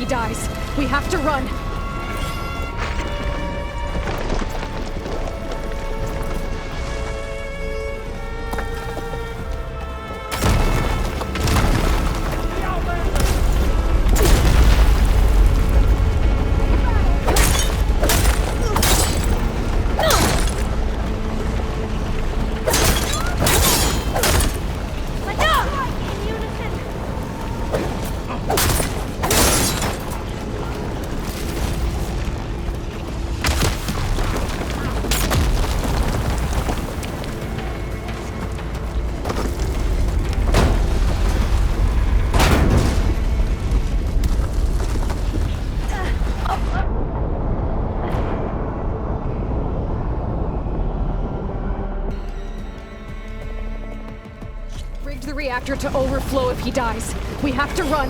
he dies. We have to run. Rigged the reactor to overflow if he dies. We have to run.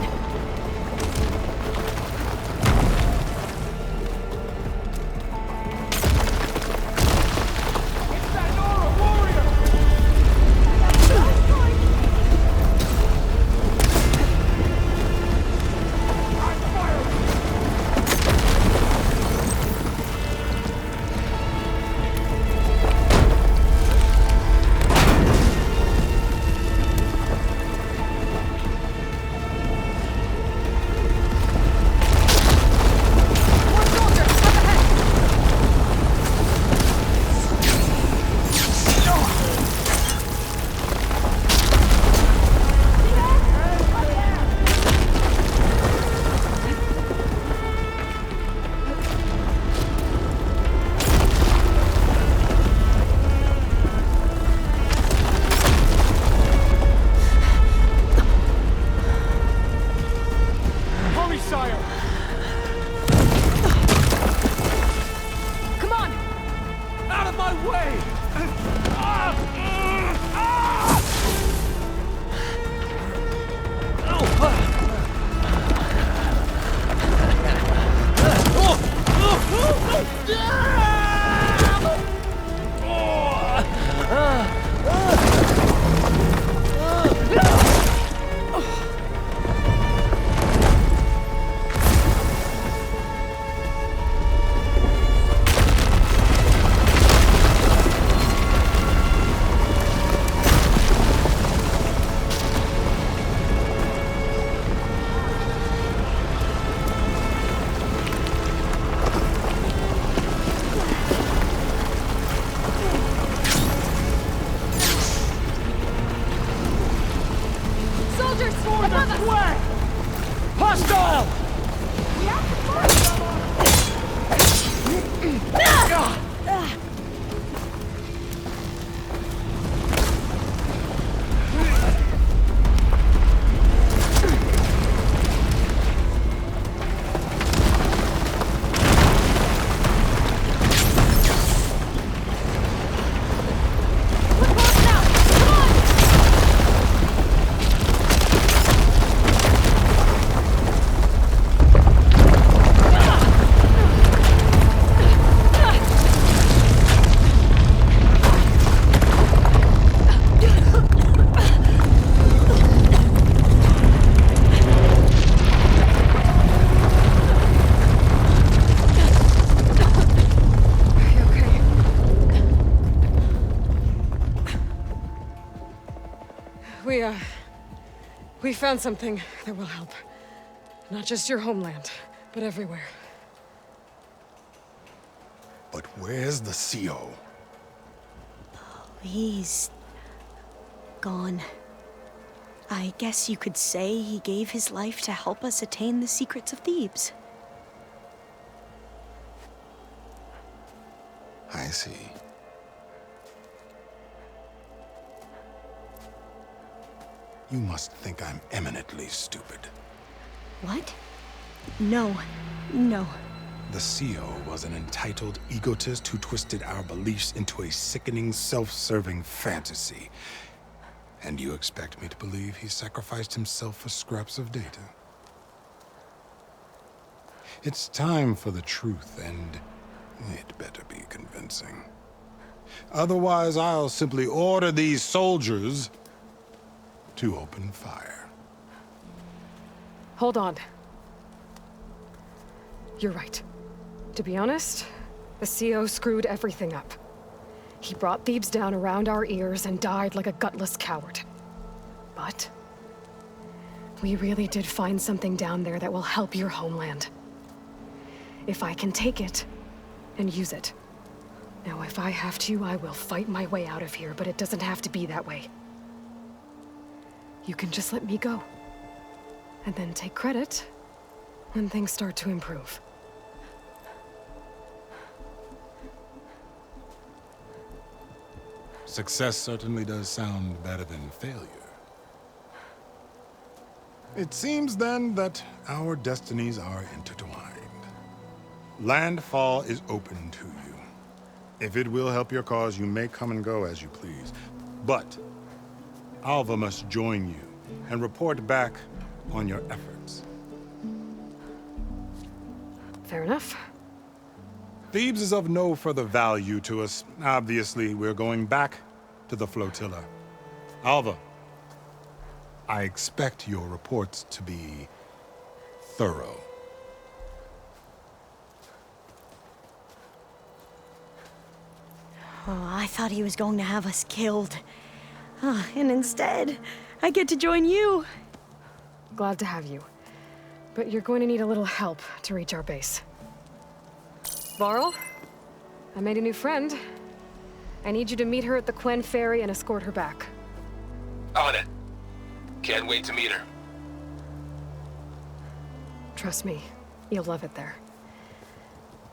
We found something that will help. Not just your homeland, but everywhere. But where's the CO? He's gone. I guess you could say he gave his life to help us attain the secrets of Thebes. I see. You must think I'm eminently stupid. What? No. The CO was an entitled egotist who twisted our beliefs into a sickening, self-serving fantasy. And you expect me to believe he sacrificed himself for scraps of data? It's time for the truth, and it better be convincing. Otherwise, I'll simply order these soldiers to open fire. Hold on. You're right. To be honest, the CO screwed everything up. He brought Thebes down around our ears and died like a gutless coward. But we really did find something down there that will help your homeland. If I can take it and use it. Now, if I have to, I will fight my way out of here, but it doesn't have to be that way. You can just let me go. And then take credit when things start to improve. Success certainly does sound better than failure. It seems then that our destinies are intertwined. Landfall is open to you. If it will help your cause, you may come and go as you please. But Alva must join you and report back on your efforts. Fair enough. Thebes is of no further value to us. Obviously, we're going back to the flotilla. Alva, I expect your reports to be thorough. Oh, I thought he was going to have us killed. And instead, I get to join you. Glad to have you. But you're going to need a little help to reach our base. Varl, I made a new friend. I need you to meet her at the Quen Ferry and escort her back. On it. Can't wait to meet her. Trust me, you'll love it there.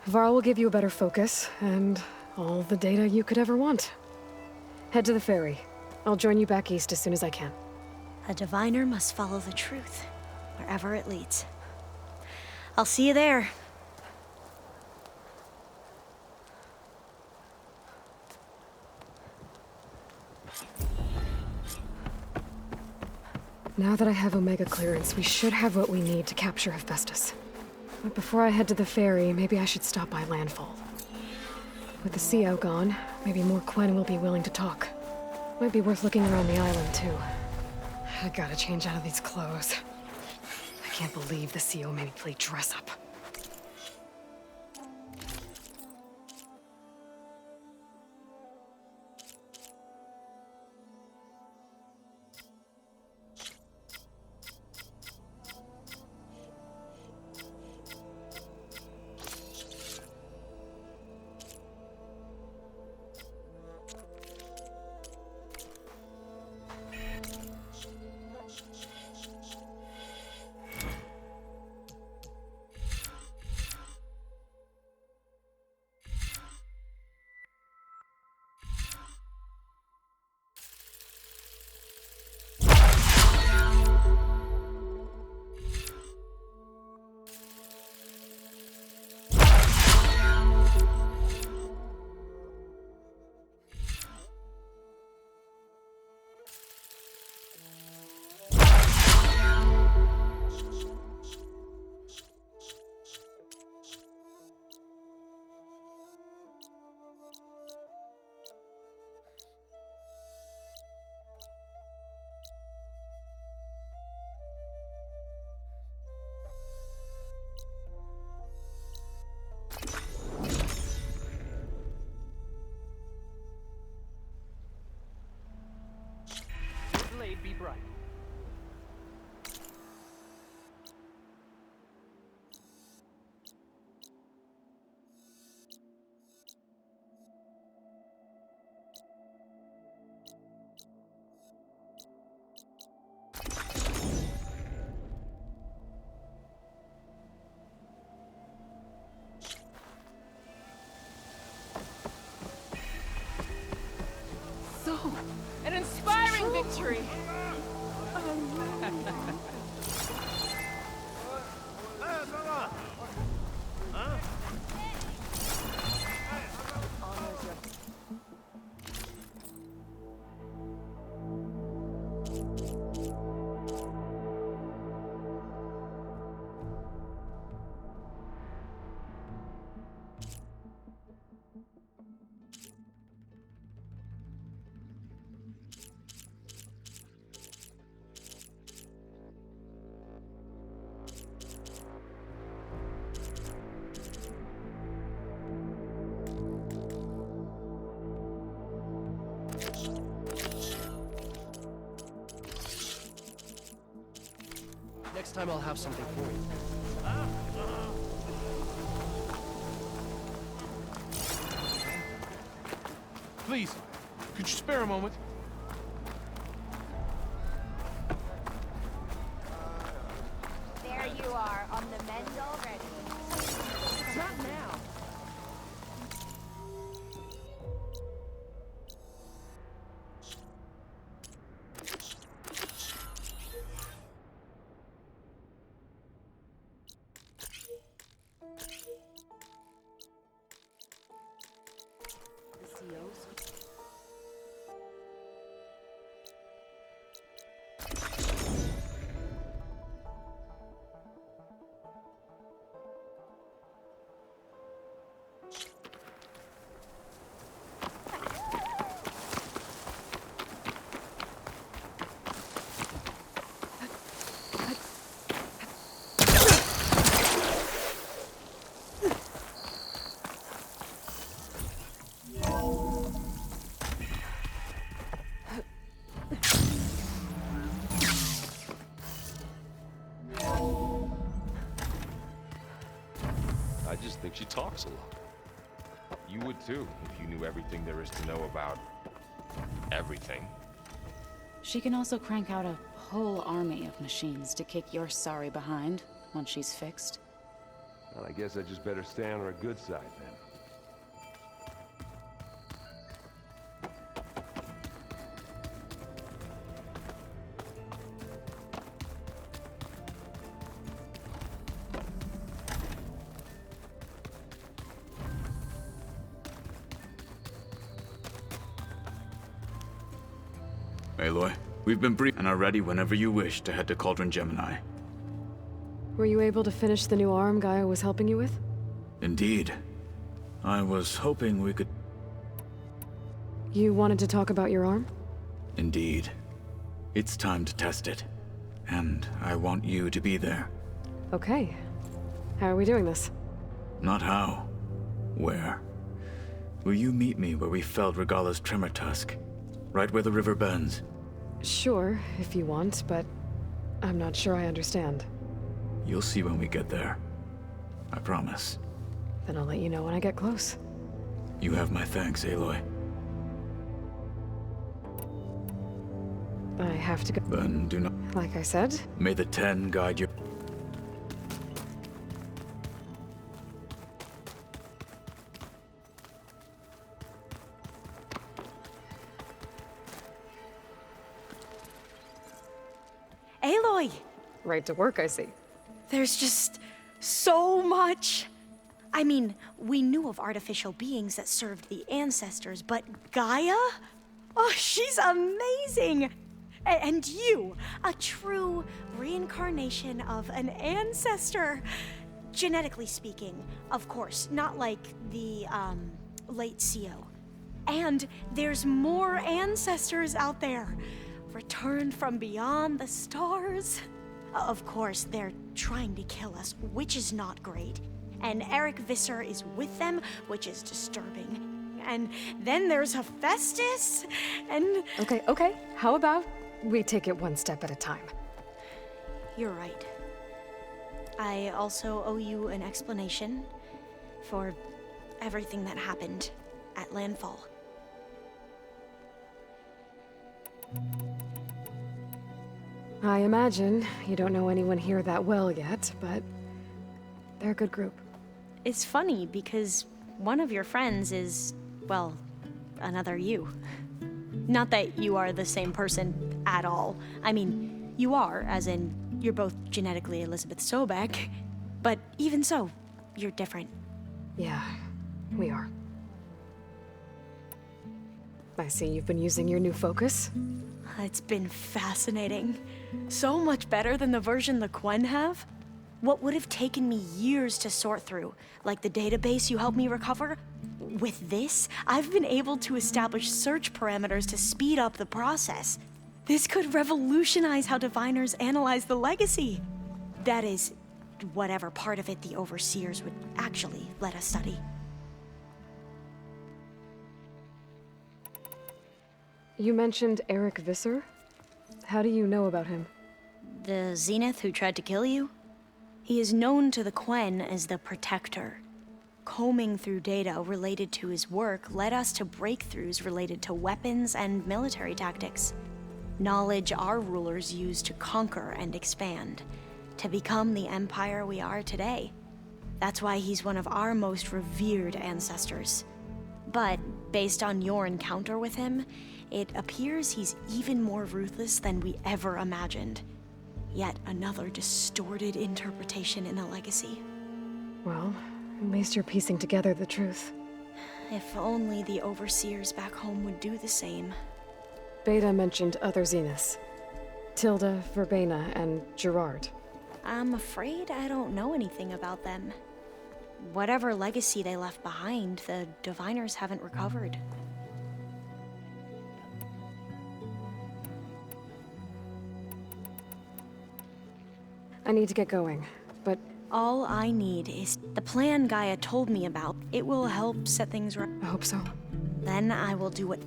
Varl will give you a better focus, and all the data you could ever want. Head to the ferry. I'll join you back east as soon as I can. A diviner must follow the truth, wherever it leads. I'll see you there. Now that I have Omega clearance, we should have what we need to capture Hephaestus. But before I head to the ferry, maybe I should stop by Landfall. With the CO gone, maybe more Quen will be willing to talk. Might be worth looking around the island, too. I gotta change out of these clothes. I can't believe the CO made me play dress up. Blade be bright. So, an inspiring victory! Next time I'll have something for you. Please, could you spare a moment? There you are, on the mend already. Not now. I just think she talks a lot. You would too, if you knew everything there is to know about everything. She can also crank out a whole army of machines to kick your sorry behind once she's fixed. Well, I guess I just better stay on her good side then. Aloy, we've been briefed and are ready whenever you wish to head to Cauldron Gemini. Were you able to finish the new arm Gaia was helping you with? Indeed. I was hoping we could... You wanted to talk about your arm? Indeed. It's time to test it. And I want you to be there. Okay. How are we doing this? Not how. Where. Will you meet me where we felled Regala's tremor tusk? Right where the river bends. Sure, if you want, but I'm not sure I understand. You'll see when we get there. I promise. Then I'll let you know when I get close. You have my thanks, Aloy. I have to go. Then do not... Like I said, May the 10 guide your... Aloy! right to work, I see. There's just so much. I mean, we knew of artificial beings that served the ancestors, but Gaia? Oh, she's amazing! And you, a true reincarnation of an ancestor. Genetically speaking, of course, not like the, late CO. And there's more ancestors out there, returned from beyond the stars. Of course, they're trying to kill us, which is not great. And Eric Visser is with them, which is disturbing. And then there's Hephaestus, and... Okay. How about we take it one step at a time? You're right. I also owe you an explanation for everything that happened at Landfall. I imagine you don't know anyone here that well yet, but they're a good group. It's funny because one of your friends is, well, another you. Not that you are the same person at all. I mean, you are, as in, you're both genetically Elizabeth Sobek, but even so, you're different. Yeah, we are. I see you've been using your new focus. It's been fascinating. So much better than the version the Quen have. What would have taken me years to sort through, like the database you helped me recover, with this, I've been able to establish search parameters to speed up the process. This could revolutionize how diviners analyze the legacy. That is, whatever part of it the overseers would actually let us study. You mentioned Eric Visser? How do you know about him? The Zenith who tried to kill you? He is known to the Quen as the Protector. Combing through data related to his work led us to breakthroughs related to weapons and military tactics. Knowledge our rulers used to conquer and expand, to become the empire we are today. That's why he's one of our most revered ancestors. But based on your encounter with him, it appears he's even more ruthless than we ever imagined. Yet another distorted interpretation in a legacy. Well, at least you're piecing together the truth. If only the overseers back home would do the same. Beta mentioned other Zeniths. Tilda, Verbena, and Gerard. I'm afraid I don't know anything about them. Whatever legacy they left behind, the Diviners haven't recovered. I need to get going, but all I need is the plan Gaia told me about. It will help set things right. I hope so. Then I will do what...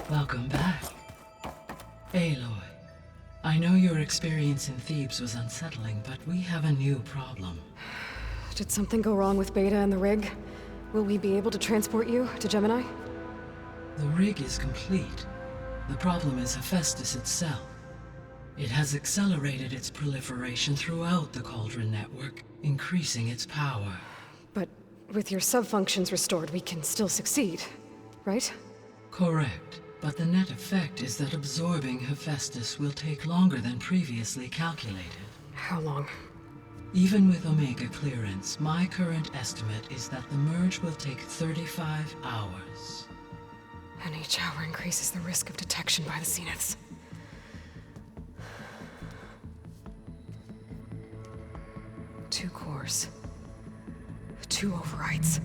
Welcome back. Aloy, I know your experience in Thebes was unsettling, but we have a new problem. Did something go wrong with Beta and the rig? Will we be able to transport you to Gemini? The rig is complete. The problem is Hephaestus itself. It has accelerated its proliferation throughout the Cauldron network, increasing its power. But with your sub-functions restored, we can still succeed, right? Correct. But the net effect is that absorbing Hephaestus will take longer than previously calculated. How long? Even with Omega clearance, my current estimate is that the merge will take 35 hours. And each hour increases the risk of detection by the Zeniths. Two cores. 2 overrides.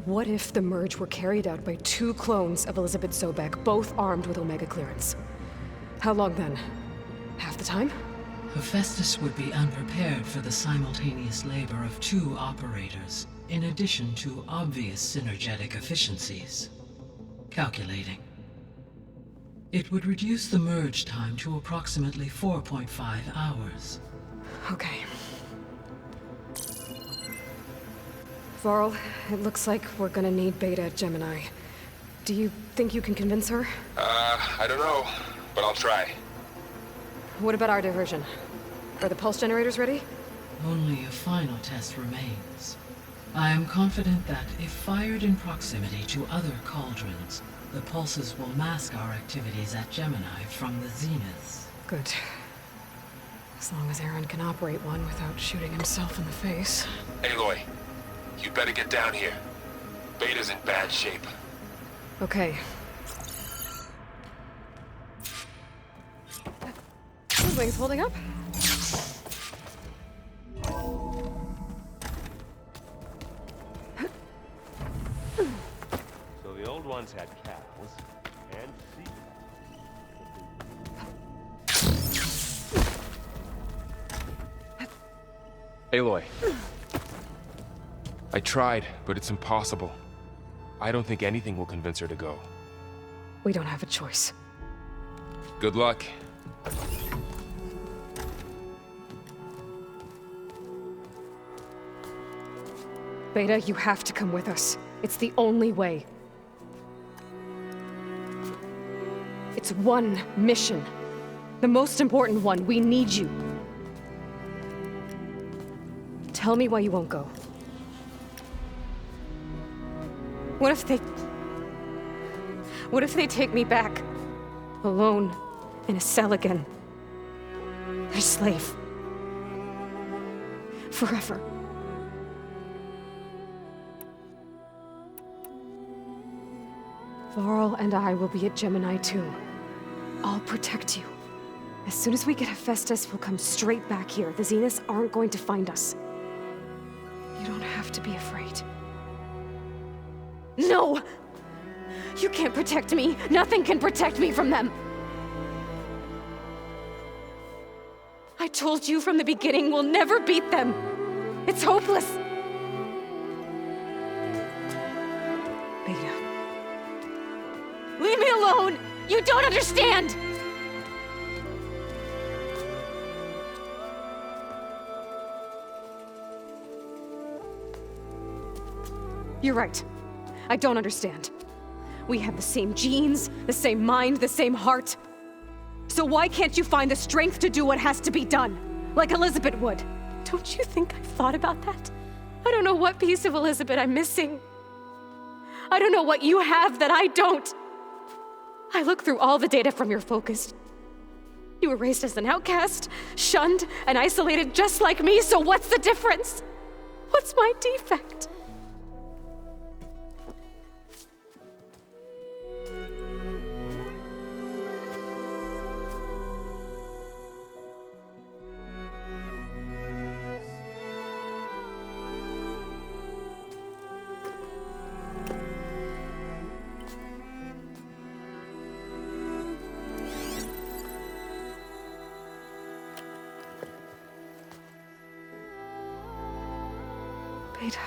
What if the merge were carried out by 2 clones of Elizabeth Sobek, both armed with Omega clearance? How long then? Half the time? Hephaestus would be unprepared for the simultaneous labor of 2 operators, in addition to obvious synergetic efficiencies. Calculating. It would reduce the merge time to approximately 4.5 hours. Okay. Varl, it looks like we're gonna need Beta at Gemini. Do you think you can convince her? I don't know, but I'll try. What about our diversion? Are the pulse generators ready? Only a final test remains. I am confident that if fired in proximity to other cauldrons, the pulses will mask our activities at Gemini from the Zeniths. Good. As long as Aaron can operate one without shooting himself in the face. Aloy, you better get down here. Beta's in bad shape. Okay. The wing's holding up? So the old ones had cows and sheep. Aloy. I tried, but it's impossible. I don't think anything will convince her to go. We don't have a choice. Good luck. Beta, you have to come with us. It's the only way. It's one mission. The most important one. We need you. Tell me why you won't go. What if they take me back? Alone, in a cell again. A slave. Forever. Varl and I will be at Gemini too. I'll protect you. As soon as we get Hephaestus, we'll come straight back here. The Zeniths aren't going to find us. to be afraid. No! You can't protect me. Nothing can protect me from them. I told you from the beginning we'll never beat them. It's hopeless. Beta. Leave me alone! You don't understand! You're right. I don't understand. We have the same genes, the same mind, the same heart. So why can't you find the strength to do what has to be done? Like Elizabeth would. Don't you think I've thought about that? I don't know what piece of Elizabeth I'm missing. I don't know what you have that I don't. I look through all the data from your focus. You were raised as an outcast, shunned, and isolated just like me, so what's the difference? What's my defect? Beta.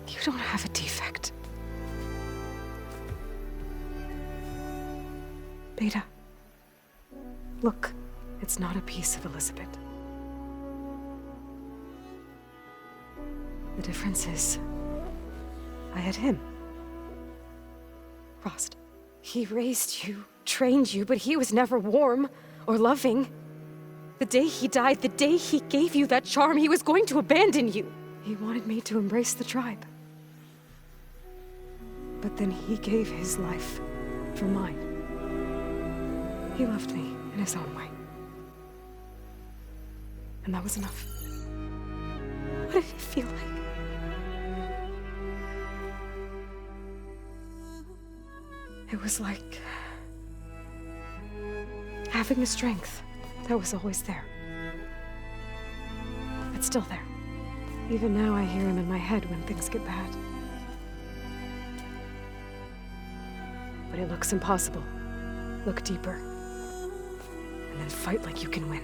You don't have a defect. Beta. Look, it's not a piece of Elizabeth. The difference is, I had him. Frost. He raised you, trained you, but he was never warm or loving. The day he died, the day he gave you that charm, he was going to abandon you. He wanted me to embrace the tribe. But then he gave his life for mine. He loved me in his own way. And that was enough. What did it feel like? It was like having a strength that was always there. It's still there. Even now I hear him in my head when things get bad. But it looks impossible. Look deeper. And then fight like you can win.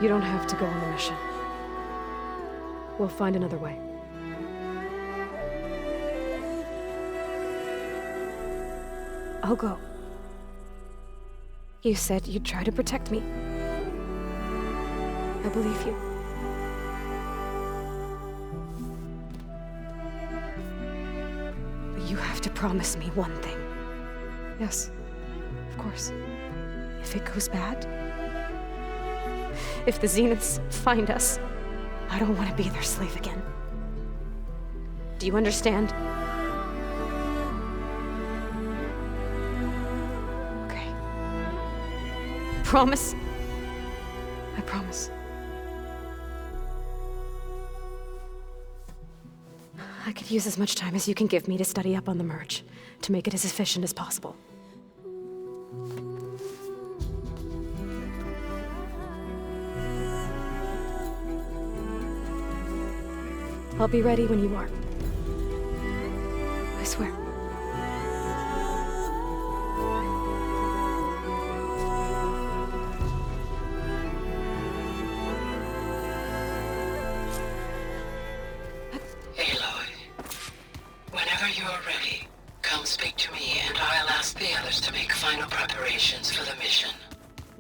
You don't have to go on the mission. We'll find another way. I'll go. You said you'd try to protect me. I believe you. But you have to promise me one thing. Yes, of course. If it goes bad, if the Zeniths find us, I don't want to be their slave again. Do you understand? Okay. Promise? I promise. I could use as much time as you can give me to study up on the merge, to make it as efficient as possible. I'll be ready when you are. I swear. Aloy, whenever you're ready, come speak to me and I'll ask the others to make final preparations for the mission.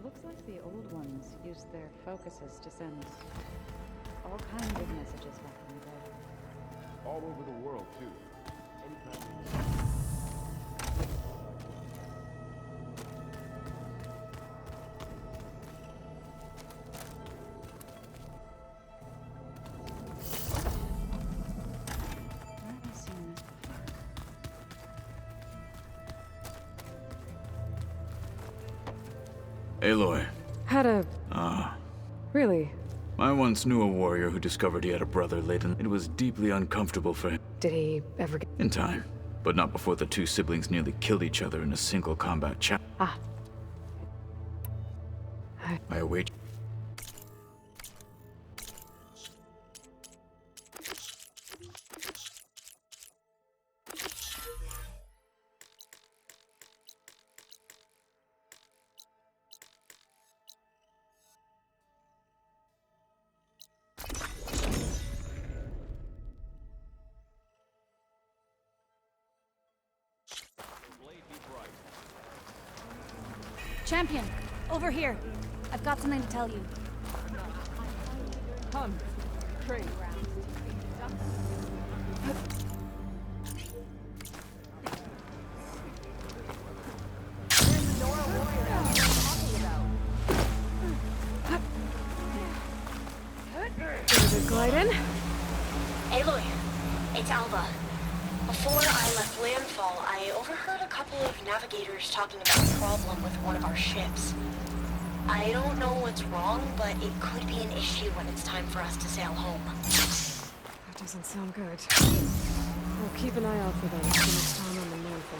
Looks like the old ones used their focuses to send all kinds of messages back in the day. All over the world, too. Anytime. Where have I seen this before? Aloy. Had a... Ah. Really? I once knew a warrior who discovered he had a brother late in... It was deeply uncomfortable for him. Did he ever get... In time, but not before the two siblings nearly killed each other in a single combat chat. Ah. I await... Champion, over here. I've got something to tell you. Come. Trade. Glide in. Aloy, it's Alba. Before I left landfall, I overheard a couple of navigators talking about a problem with one of our ships. I don't know what's wrong, but it could be an issue when it's time for us to sail home. That doesn't sound good. We'll keep an eye out for them the next time on the landfall.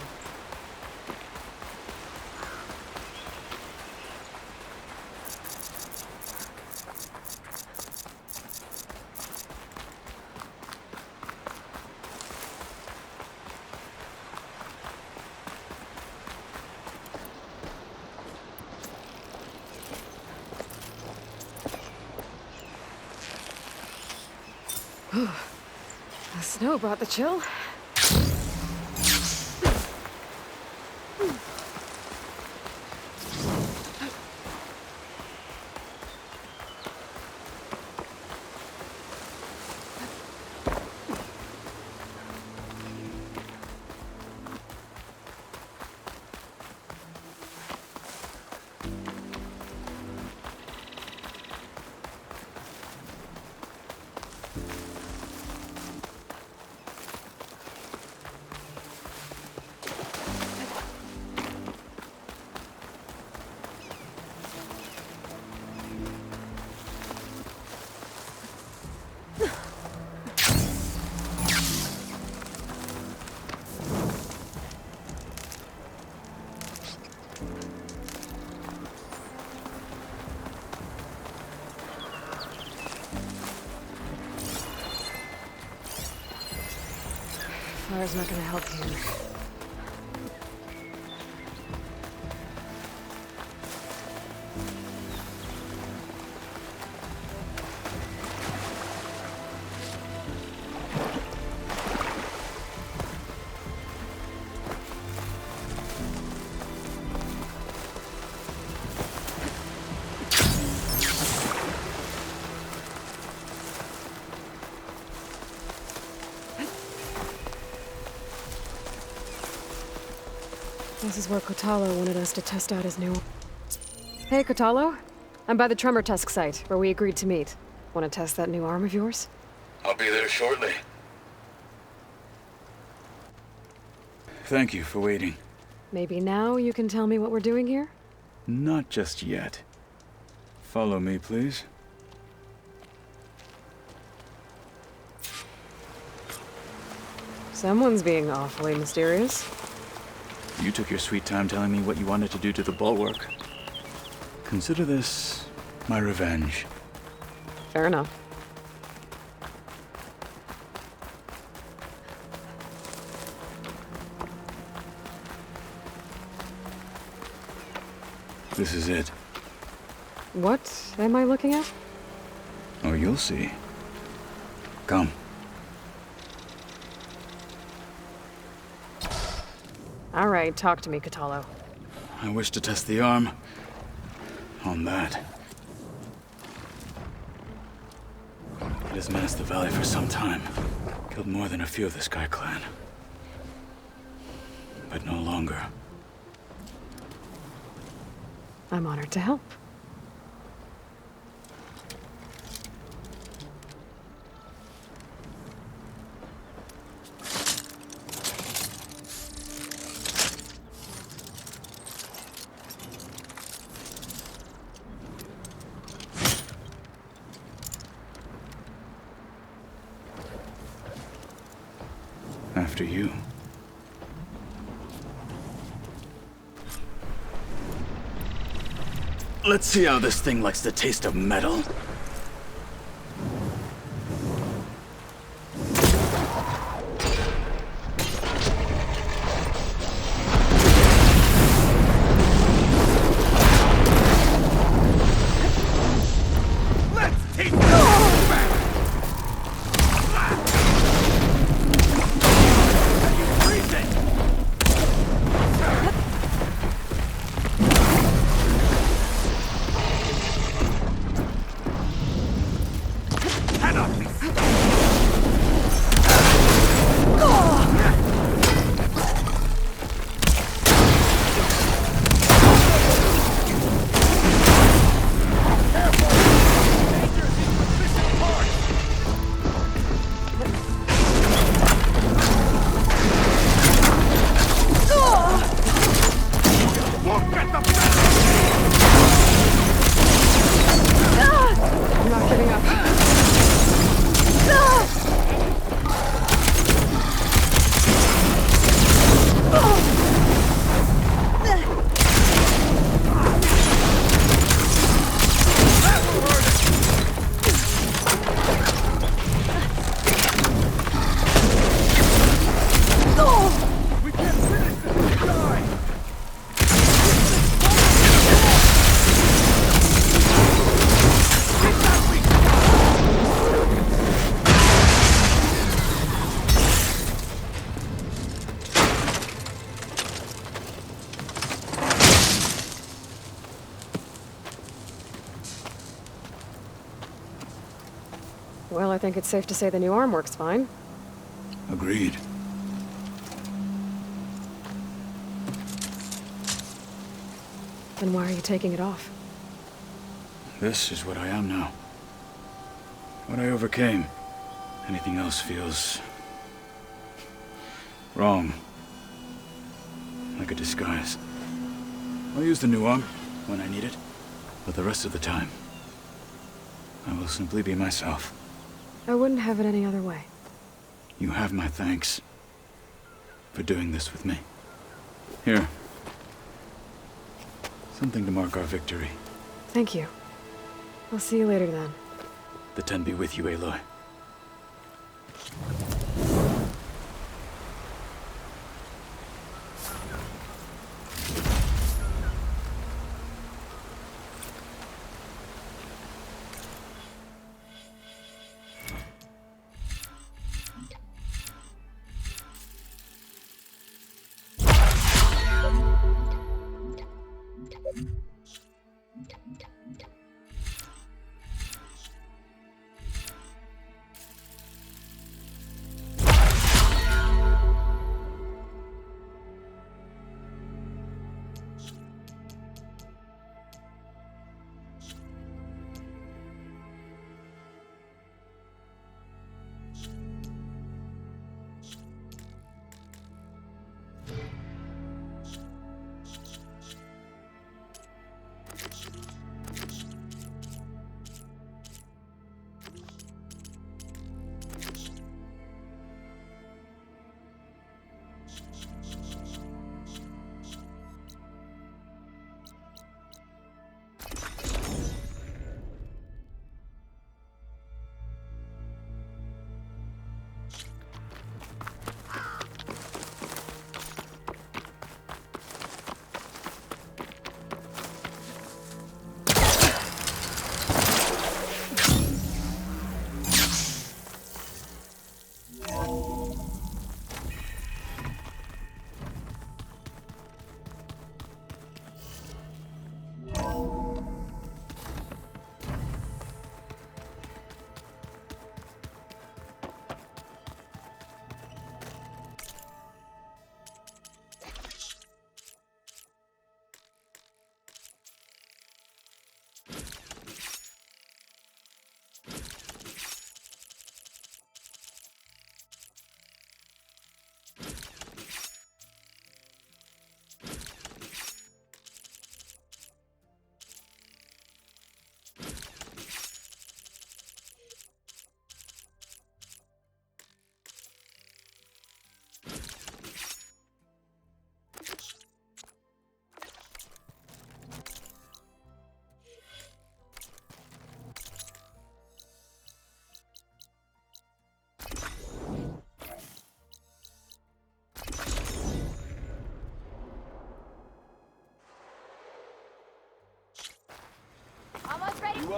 The snow brought the chill. Fire's not gonna help you. This is where Kotalo wanted us to test out his new... Hey, Kotalo. I'm by the Tremor Tusk site, where we agreed to meet. Want to test that new arm of yours? I'll be there shortly. Thank you for waiting. Maybe now you can tell me what we're doing here? Not just yet. Follow me, please. Someone's being awfully mysterious. You took your sweet time telling me what you wanted to do to the bulwark. Consider this my revenge. Fair enough. This is it. What am I looking at? Oh, you'll see. Come. All right, talk to me, Kotalo. I wish to test the arm on that. It has menaced the valley for some time. Killed more than a few of the Sky Clan. But no longer. I'm honored to help. After you. Let's see how this thing likes the taste of metal. Well, I think it's safe to say the new arm works fine. Agreed. Then why are you taking it off? This is what I am now. What I overcame. Anything else feels... wrong. Like a disguise. I'll use the new arm when I need it, but the rest of the time, I will simply be myself. I wouldn't have it any other way. You have my thanks for doing this with me. Here. Something to mark our victory. Thank you. I'll see you later then. The Ten be with you, Aloy.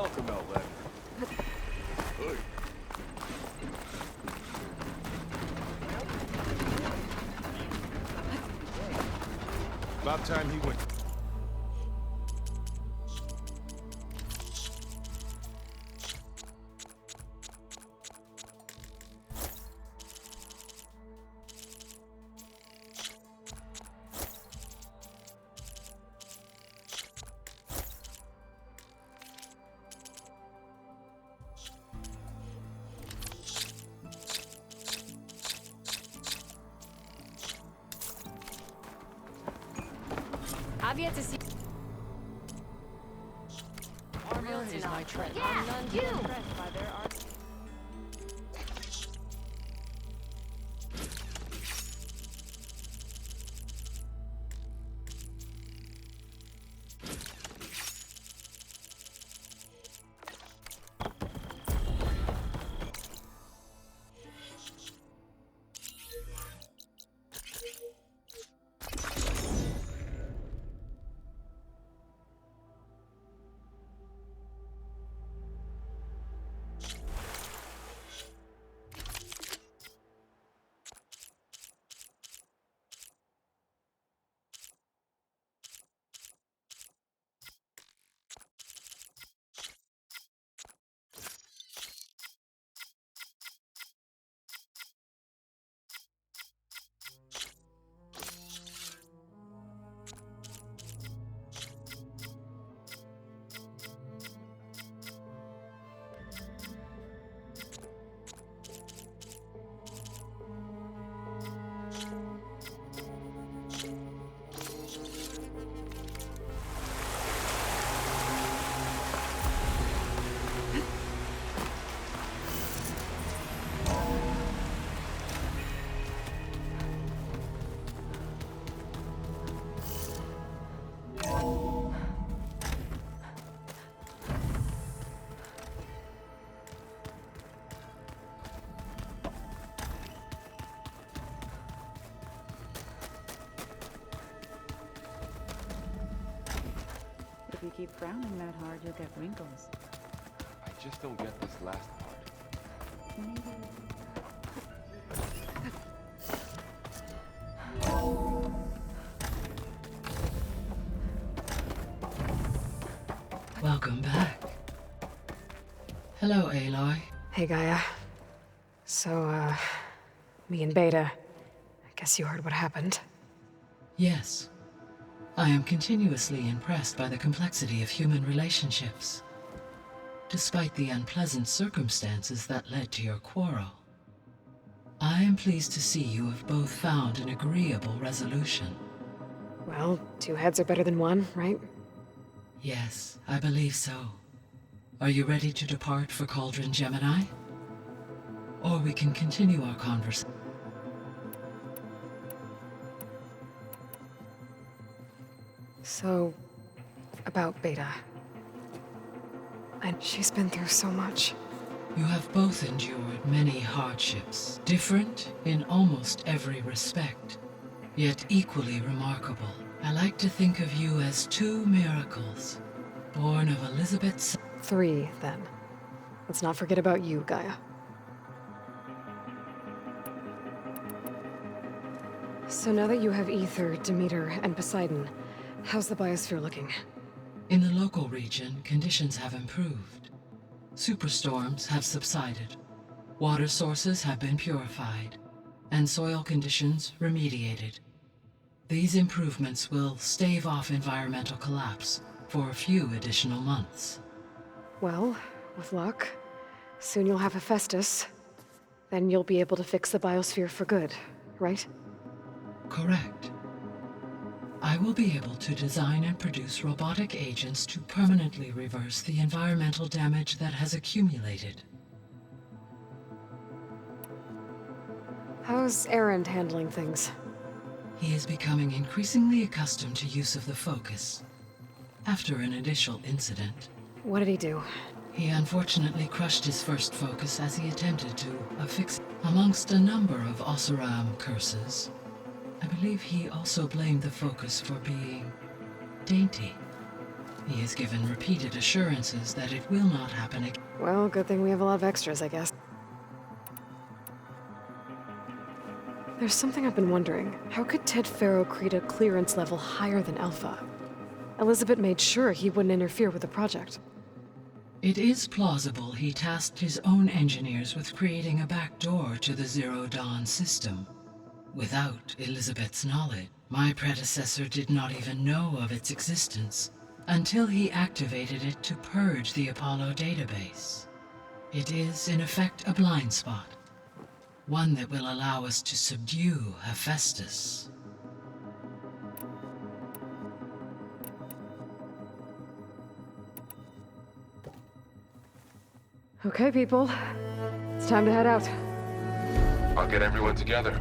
welcome, Outlander. Hey. About time he went. I've yet to see. Armor is my trend. Yeah, I'm none too you. impressed by their art. If you keep frowning that hard, you'll get wrinkles. I just don't get this last part. Welcome back. Hello, Aloy. Hey, Gaia. So, me and Beta. I guess you heard what happened. Yes. I am continuously impressed by the complexity of human relationships. Despite the unpleasant circumstances that led to your quarrel, I am pleased to see you have both found an agreeable resolution. Well, two heads are better than one, right? Yes, I believe so. Are you ready to depart for Cauldron Gemini? Or we can continue our conversation. So, about Beta. And she's been through so much. You have both endured many hardships, different in almost every respect, yet equally remarkable. I like to think of you as two miracles, born of Elizabeth's... 3, then. Let's not forget about you, Gaia. So now that you have Ether, Demeter, and Poseidon, how's the biosphere looking? In the local region, conditions have improved. Superstorms have subsided. Water sources have been purified, and soil conditions remediated. These improvements will stave off environmental collapse for a few additional months. Well, with luck, soon you'll have Hephaestus. Then you'll be able to fix the biosphere for good, right? Correct. I will be able to design and produce robotic agents to permanently reverse the environmental damage that has accumulated. How's Erend handling things? He is becoming increasingly accustomed to use of the focus. After an initial incident, What did he do? he unfortunately crushed his first focus as he attempted to affix it. Amongst a number of Oseram curses, I believe he also blamed the focus for being dainty. He has given repeated assurances that it will not happen again. Well, good thing we have a lot of extras, I guess. There's something I've been wondering. How could Ted Faro create a clearance level higher than Alpha? Elizabeth made sure he wouldn't interfere with the project. It is plausible he tasked his own engineers with creating a backdoor to the Zero Dawn system. Without Elizabeth's knowledge, my predecessor did not even know of its existence until he activated it to purge the Apollo database. It is, in effect, a blind spot. One that will allow us to subdue Hephaestus. Okay, people. It's time to head out. I'll get everyone together.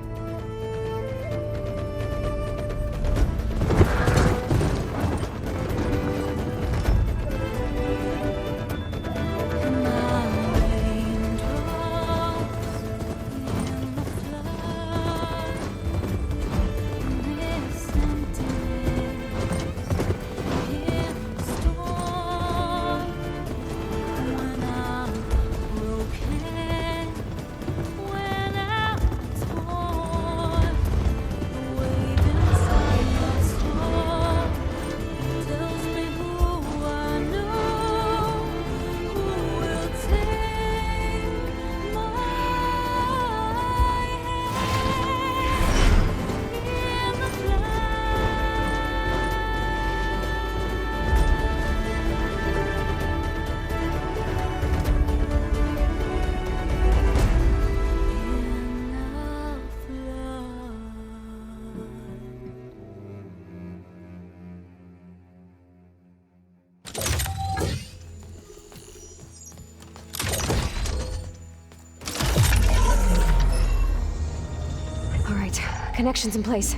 Connections in place.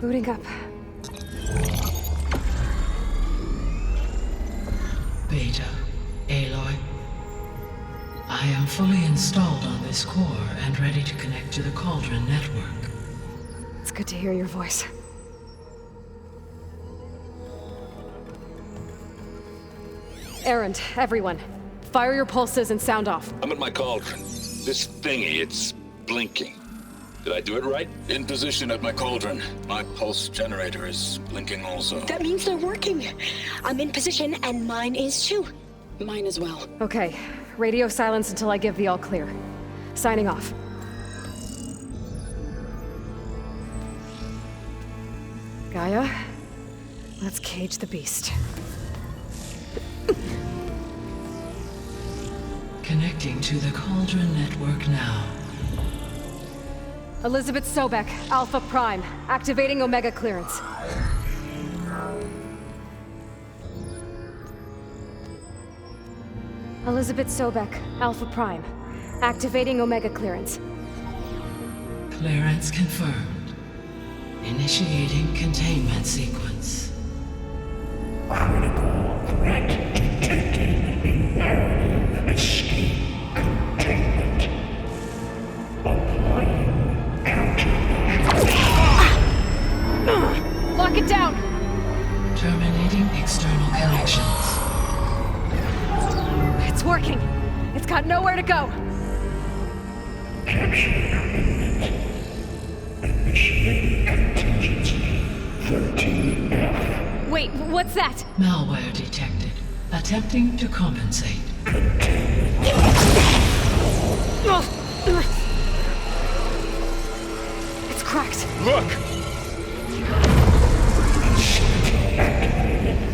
Booting up. Beta, Aloy. I am fully installed on this core and ready to connect to the Cauldron network. It's good to hear your voice. Errand, everyone. Fire your pulses and sound off. I'm at my cauldron. This thingy, it's blinking. Did I do it right? In position at my cauldron. My pulse generator is blinking also. That means they're working. I'm in position, and mine is too. Mine as well. Okay. Radio silence until I give the all clear. Signing off. Gaia, let's cage the beast. Connecting to the Cauldron network now. Elizabeth Sobek, Alpha Prime, activating Omega clearance. Elizabeth Sobek, Alpha Prime, activating Omega clearance. Clearance confirmed. Initiating containment sequence. Critical threat detected. Imperative escape containment. Applying Lock it down! Terminating external connections. It's working. It's got nowhere to go. Capture imminent. Initiating contingency 13F. Wait, what's that? Malware detected. Attempting to compensate. It's cracked. Look!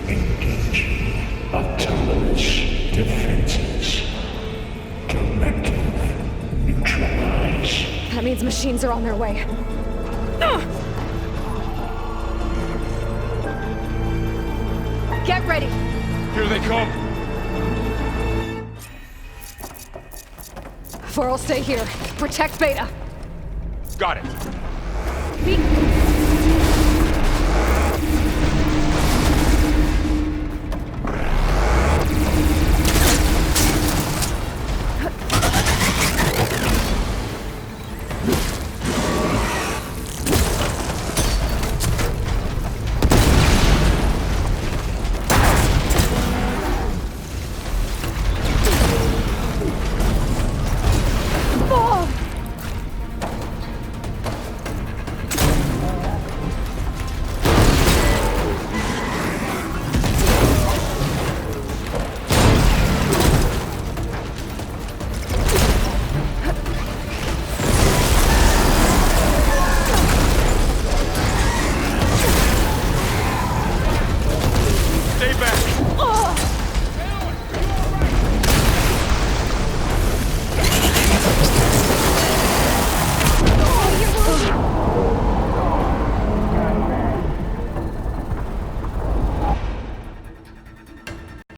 Engaging autonomous defenses. Directive neutralize. That means machines are on their way. Get ready! Here they come! For'll stay here. Protect Beta. Got it. Be